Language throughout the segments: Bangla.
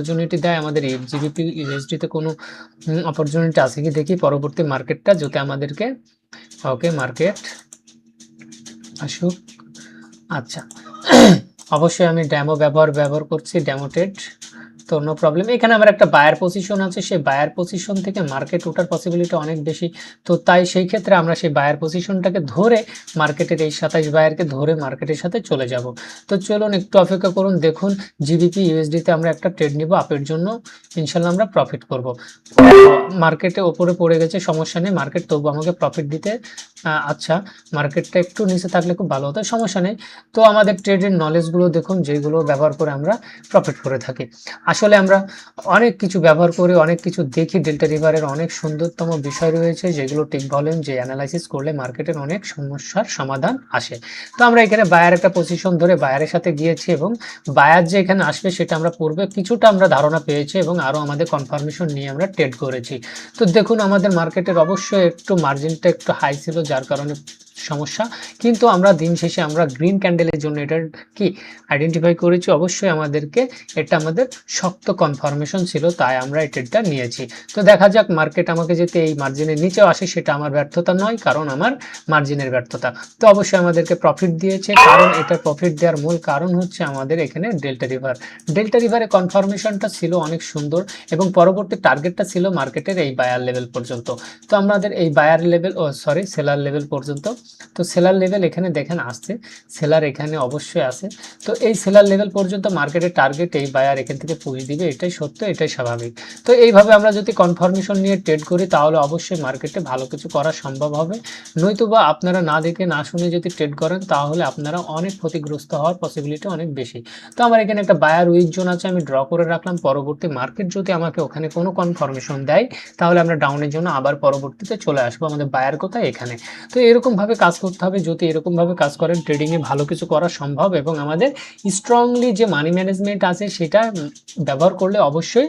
অপরচুনিটি দেয় আমাদের এই জিবিপি ইউএসডিতে কোনো অপরচুনিটি আছে কি দেখি পরবর্তী মার্কেটটা যাতে আমাদেরকে ওকে মার্কেট আসুক। আচ্ছা অবশ্যই আমি ডেমো ব্যবহার করছি ডেমো ট্রেড, তো নো প্রবলেম। এখানে আমার একটা বায়ার পজিশন আছে, সেই বায়ার পজিশন থেকে মার্কেট ওঠার পসিবিলিটি অনেক বেশি, তো তাই সেই ক্ষেত্রে আমরা সেই বায়ার পজিশনটাকে ধরে মার্কেটের এই 27 বায়ারকে ধরে মার্কেটের সাথে চলে যাব। তো চলুন একটু অপেক্ষা করুন, দেখুন জিবিপি ইউএসডিতে আমরা একটা ট্রেড নিব আপের জন্য, ইনশাল্লাহ আমরা প্রফিট করব। মার্কেটে ওপরে পড়ে গেছে সমস্যা নেই, মার্কেট তবু আমাকে প্রফিট দিতে আচ্ছা মার্কেটটা একটু নিচে থাকলে খুব ভালো হতো, সমস্যা নেই। তো আমাদের ট্রেডের নলেজগুলো দেখুন যেগুলো ব্যবহার করে আমরা প্রফিট করে থাকি। আসলে আমরা অনেক কিছু ব্যবহার করি, অনেক কিছু দেখি, ডেল্টা রিভারের অনেক সুন্দরতম বিষয় রয়েছে যেগুলো টিক ভলিউম যে অ্যানালাইসিস করলে মার্কেটের অনেক সমস্যার সমাধান আসে। তো আমরা এখানে বায়ার একটা পজিশন ধরে বায়ারের সাথে গিয়েছি এবং বায়ার যে এখানে আসবে সেটা আমরা পূর্বে কিছুটা আমরা ধারণা পেয়েছি এবং আরও আমাদের কনফার্মেশন নিয়ে আমরা ট্রেড করেছি। তো দেখুন আমাদের মার্কেটের অবশ্যই একটু মার্জিনটা একটু হাই ছিল যার কারণে সমস্যা, কিন্তু আমরা দিন শেষে আমরা গ্রিন ক্যান্ডেলের জন্য এটা কি আইডেন্টিফাই করেছি, অবশ্যই আমাদেরকে এটা আমাদের শক্ত কনফার্মেশন ছিল তাই আমরা এই ট্রেডটা নিয়েছি। তো দেখা যাক মার্কেট আমাকে যদি এই মার্জিনের নিচেও আসে সেটা আমার ব্যর্থতা নয়, কারণ আমার মার্জিনের ব্যর্থতা। তো অবশ্যই আমাদেরকে প্রফিট দিয়েছে, কারণ এটা প্রফিট দেওয়ার মূল কারণ হচ্ছে আমাদের এখানে ডেল্টা রিভারের কনফার্মেশনটা ছিল অনেক সুন্দর এবং পরবর্তী টার্গেটটা ছিল মার্কেটের এই বায়ার লেভেল পর্যন্ত। তো আমাদের এই বায়ার লেভেল সেলার লেভেল পর্যন্ত, তো সেলার লেভেল এখানে দেখেন আসছে, সেলার এখানে অবশ্যই আছে। তো এই সেলার লেভেল পর্যন্ত মার্কেটের টার্গেট এই বায়ার এখান থেকে পুশ দিবে, এটাই সত্য, এটাই স্বাভাবিক। তো এইভাবে আমরা যদি কনফার্মেশন নিয়ে ট্রেড করি তাহলে অবশ্যই মার্কেটে ভালো কিছু করা সম্ভব হবে, নয়তোবা আপনারা না দেখে না শুনে যদি ট্রেড করেন তাহলে আপনারা অনেক ক্ষতিগ্রস্ত হওয়ার পসিবিলিটি অনেক বেশি। তো আমার এখানে একটা বায়ার উইক জোন আছে, আমি ড্র করে রাখলাম, পরবর্তী মার্কেট যদি আমাকে ওখানে কোনো কনফার্মেশন দেয় তাহলে আমরা ডাউনের জন্য আবার পরবর্তীতে চলে আসবো আমাদের বায়ার কোথায় এখানে। তো এরকমভাবে কাজ করতে হবে, যদি এরকমভাবে কাজ করেন ট্রেডিংয়ে ভালো কিছু করা সম্ভব এবং আমাদের স্ট্রংলি যে মানি ম্যানেজমেন্ট আছে সেটা ব্যবহার করলে অবশ্যই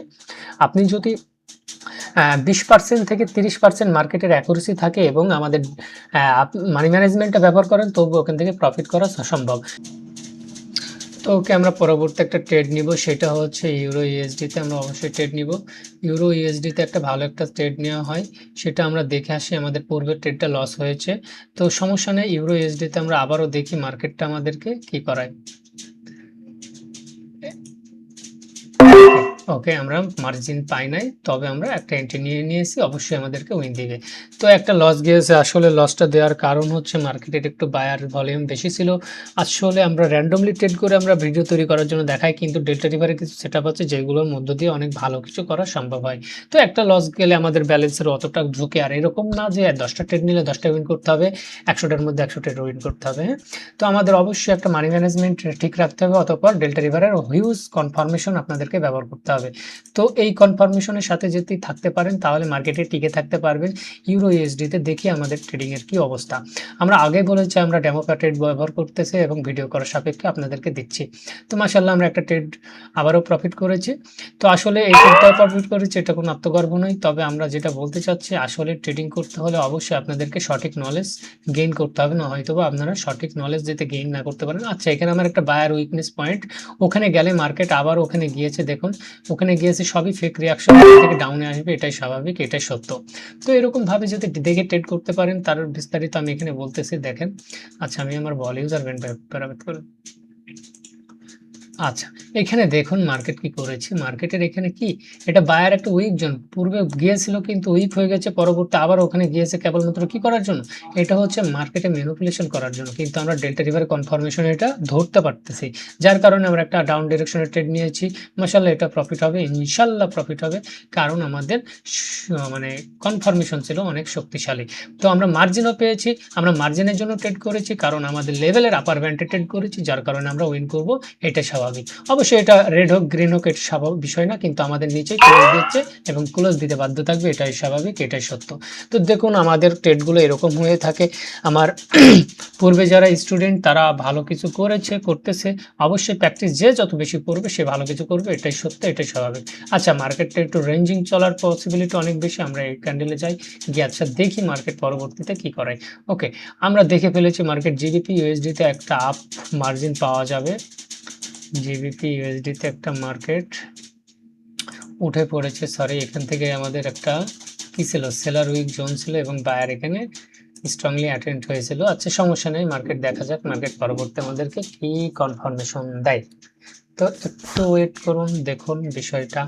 আপনি যদি 20% থেকে 30% মার্কেটের অ্যাকুরেসি থাকে এবং আমাদের মানি ম্যানেজমেন্টটা ব্যবহার করেন তবু ওখান থেকে প্রফিট করা সম্ভব। তো ওকে আমরা পরবর্তী একটা ট্রেড নিব, সেটা হচ্ছে ইউরো ইউএসডিতে আমরা অবশ্যই ট্রেড নিব। ইউরো ইউএসডিতে একটা ভালো একটা ট্রেড নেওয়া হয় সেটা আমরা দেখে আসি, আমাদের পূর্বের ট্রেডটা লস হয়েছে, তো সমস্যা নেই, ইউরো ইউএসডিতে আমরা আবারও দেখি মার্কেটটা আমাদেরকে কি করায়। ওকে আমরা মার্জিন পাই নাই, তবে আমরা একটা এন্ট্রি নিয়ে নিয়েছি, অবশ্যই আমাদেরকে উইন দিবে। তো একটা লস গিয়েছে, আসলে লসটা দেওয়ার কারণ হচ্ছে মার্কেটের একটু বায়ার ভলিউম বেশি ছিল। আসলে আমরা র্যান্ডমলি ট্রেড করে আমরা ভিডিও তৈরি করার জন্য দেখাই, কিন্তু ডেল্টা রিভারে কিছু সেট আপ আছে যেগুলোর মধ্য দিয়ে অনেক ভালো কিছু করা সম্ভব হয়। তো একটা লস গেলে আমাদের ব্যালেন্সের অতটা ঝুঁকে, আর এরকম না যে 10টা ট্রেড নিলে 10টা উইন করতে হবে, 100টার মধ্যে 100 ট্রেড উইন করতে হবে। তো আমাদের অবশ্যই একটা মানি ম্যানেজমেন্ট ঠিক রাখতে হবে, অতঃপর ডেল্টা রিভারের হিউজ কনফার্মেশন আপনাদেরকে ব্যবহার করতে হবে। তো এই কনফার্মেশনের সাথে যদি থাকতে পারেন তাহলে মার্কেটে টিকে থাকতে পারবেন। ইউরো ইউএসডিতে দেখি আমাদের ট্রেডিংয়ের কি অবস্থা। আমরা আগে বলেছি আমরা ডেমো ট্রেড ব্যবহার করতেছি এবং ভিডিও করার সাপেক্ষে আপনাদেরকে দিচ্ছি। তো মাশাআল্লাহ আমরা একটা ট্রেড আবারও প্রফিট করেছি। তো আসলে এই ট্রেডটাও প্রফিট করেছি, এটা কোনো আত্মগর্ব নয়, তবে আমরা যেটা বলতে চাচ্ছি আসলে ট্রেডিং করতে হলে অবশ্যই আপনাদেরকে সঠিক নলেজ গেইন করতে হবে, না হয়তো বা আপনারা সঠিক নলেজ যাতে গেইন না করতে পারেন। আচ্ছা এখানে আমার একটা বায়ার উইকনেস পয়েন্ট, ওখানে গেলে মার্কেট আবার ওখানে গিয়েছে, দেখুন ওখানে গিয়েছে, সবই ফেক রিয়াকশন থেকে ডাউনে আসবে, এটাই স্বাভাবিক, এটাই সত্য। তো এরকমভাবে যদি দেখে ট্রেড করতে পারেন তার বিস্তারিত আমি এখানে বলতেছি দেখেন। আচ্ছা আমি আমার বল ইউজার ব্যান্ড প্যারামিটার করে আচ্ছা এখানে দেখুন মার্কেট কি করেছে, মার্কেটের এখানে কি এটা বায়ার একটা উইক জোন, পূর্বে গিয়েছিল কিন্তু উইক হয়ে গেছে, পরবর্তী আবার ওখানে গিয়েছে কেবলমাত্র কি করার জন্য, এটা হচ্ছে মার্কেটে ম্যানিপুলেশন করার জন্য, কিন্তু আমরা ডেল্টা রিভার কনফার্মেশন এটা ধরতে পারতেছি, যার কারণে আমরা একটা ডাউন ডিরেকশনে ট্রেড নিয়েছি। মাশাআল্লাহ এটা প্রফিট হবে, ইনশাল্লাহ প্রফিট হবে, কারণ আমাদের মানে কনফার্মেশন ছিল অনেক শক্তিশালী। তো আমরা মার্জিনও পেয়েছি, আমরা মার্জিনের জন্য ট্রেড করেছি কারণ আমাদের লেভেলের আপার ব্যান্ডে ট্রেড করেছি, যার কারণে আমরা উইন করব, এটা স্বাভাবিক। অবশ্যই এটা রেড হোক গ্রিন হোক এটা স্বাভাবিক বিষয় না, কিন্তু আমাদের নিচেই ক্লোজ দিচ্ছে এবং ক্লোজ দিতে বাধ্য থাকবে, এটাই স্বাভাবিক, এটাই সত্য। তো দেখুন আমাদের ট্রেডগুলো এরকম হয়ে থাকে। আমার পূর্বে যারা স্টুডেন্ট তারা ভালো কিছু করতেছে, অবশ্যই প্র্যাকটিস যে যত বেশি করবে সে ভালো কিছু করবে, এটাই সত্য, এটাই স্বাভাবিক। আচ্ছা মার্কেটটা একটু রেঞ্জিং চলার পসিবিলিটি অনেক বেশি, আমরা এই ক্যান্ডেলে যাই গিয়ে আচ্ছা দেখি মার্কেট পরবর্তীতে কি করায়। ওকে আমরা দেখে ফেলেছি মার্কেট জিবিপি ইউএসডিতে একটা আপ মার্জিন পাওয়া যাবে, জিবিপি ইউএসডিতে একটা মার্কেট উঠে পড়েছে, সরি এখান থেকে আমাদের একটা কি ছিল, সেলার উইক জোন ছিল এবং বায়ার এখানে স্ট্রংলি অ্যাটেন্ড হয়েছিল। আচ্ছা সমস্যা নেই, মার্কেট দেখা যাক মার্কেট পরবর্তী আমাদেরকে কি কনফার্মেশন দেয়। তো একটু ওয়েট করুন, দেখুন বিষয়টা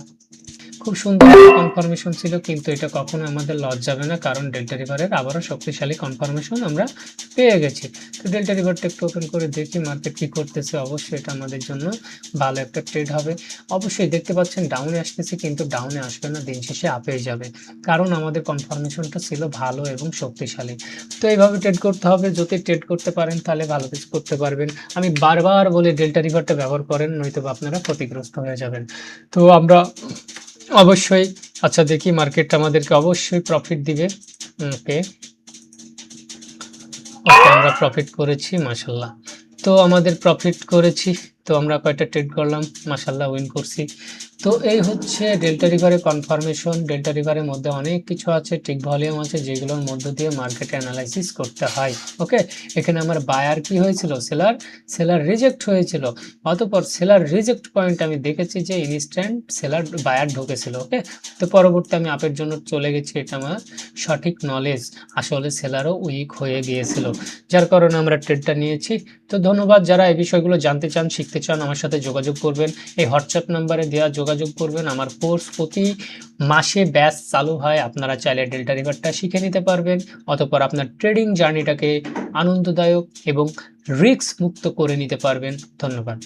খুব সুন্দর কনফার্মেশন ছিল, কিন্তু এটা কখনো আমাদের লস যাবে না, কারণ ডেল্টা রিভারের আবারও শক্তিশালী কনফার্মেশন আমরা পেয়ে গেছি। তো ডেল্টা রিভারটা একটু ওপেন করে দেখি মার্কেট কি করতেছে। অবশ্যই এটা আমাদের জন্য ভালো একটা ট্রেড হবে। অবশ্যই দেখতে পাচ্ছেন ডাউনে আসতেছে, কিন্তু ডাউনে আসবে না, দিন শেষে আপেই যাবে, কারণ আমাদের কনফার্মেশনটা ছিল ভালো এবং শক্তিশালী। তো এইভাবে ট্রেড করতে হবে, যদি ট্রেড করতে পারেন তাহলে ভালো কিছু করতে পারবেন। আমি বারবার বলে ডেল্টা রিভারটা ব্যবহার করেন, নয়তো আপনারা ক্ষতিগ্রস্ত হয়ে যাবেন। তো আমরা অবশ্যই, আচ্ছা দেখি মার্কেট আমাদেরকে অবশ্যই প্রফিট দিবে। ওকে, ওকে আমরা প্রফিট করেছি মাশাল্লাহ। তো আমাদের প্রফিট করেছি, তো আমরা কয়টা ট্রেড করলাম, মাশাল্লাহ উইন করছি। তো এই হচ্ছে ডেল্টা রিভারের কনফার্মেশন। ডেল্টা রিভারের মধ্যে অনেক কিছু আছে, টিক ভলিউম আছে, যেগুলোর মধ্য দিয়ে মার্কেট অ্যানালাইসিস করতে হয়। ওকে, এখানে আমার বায়ার কি হয়েছিল, সেলার রিজেক্ট হয়েছিল, অতঃপর সেলার রিজেক্ট পয়েন্ট আমি দেখেছি যে ইনস্ট্যান্ট সেলার বায়ার ঢুকেছিল। ওকে, তো পরবর্তী আমি আপের জন্য চলে গেছি, এটা আমার সঠিক নলেজ, আসলে সেলারও উইক হয়ে গিয়েছিল, যার কারণে আমরা ট্রেডটা নিয়েছি। তো ধন্যবাদ, যারা এই বিষয়গুলো জানতে চান, শিখতে চান, আমার সাথে যোগাযোগ করবেন, এই হোয়াটসঅ্যাপ নাম্বারে দেওয়া যোগাযোগ করবেন। আমার কোর্স প্রতি মাসে ব্যাচ চালু হয়, আপনারা চাইলে ডেল্টা রিভারটা শিখে নিতে পারবেন, অতঃপর আপনার ট্রেডিং জার্নিটাকে আনন্দদায়ক এবং রিস্ক মুক্ত করে নিতে পারবেন। ধন্যবাদ।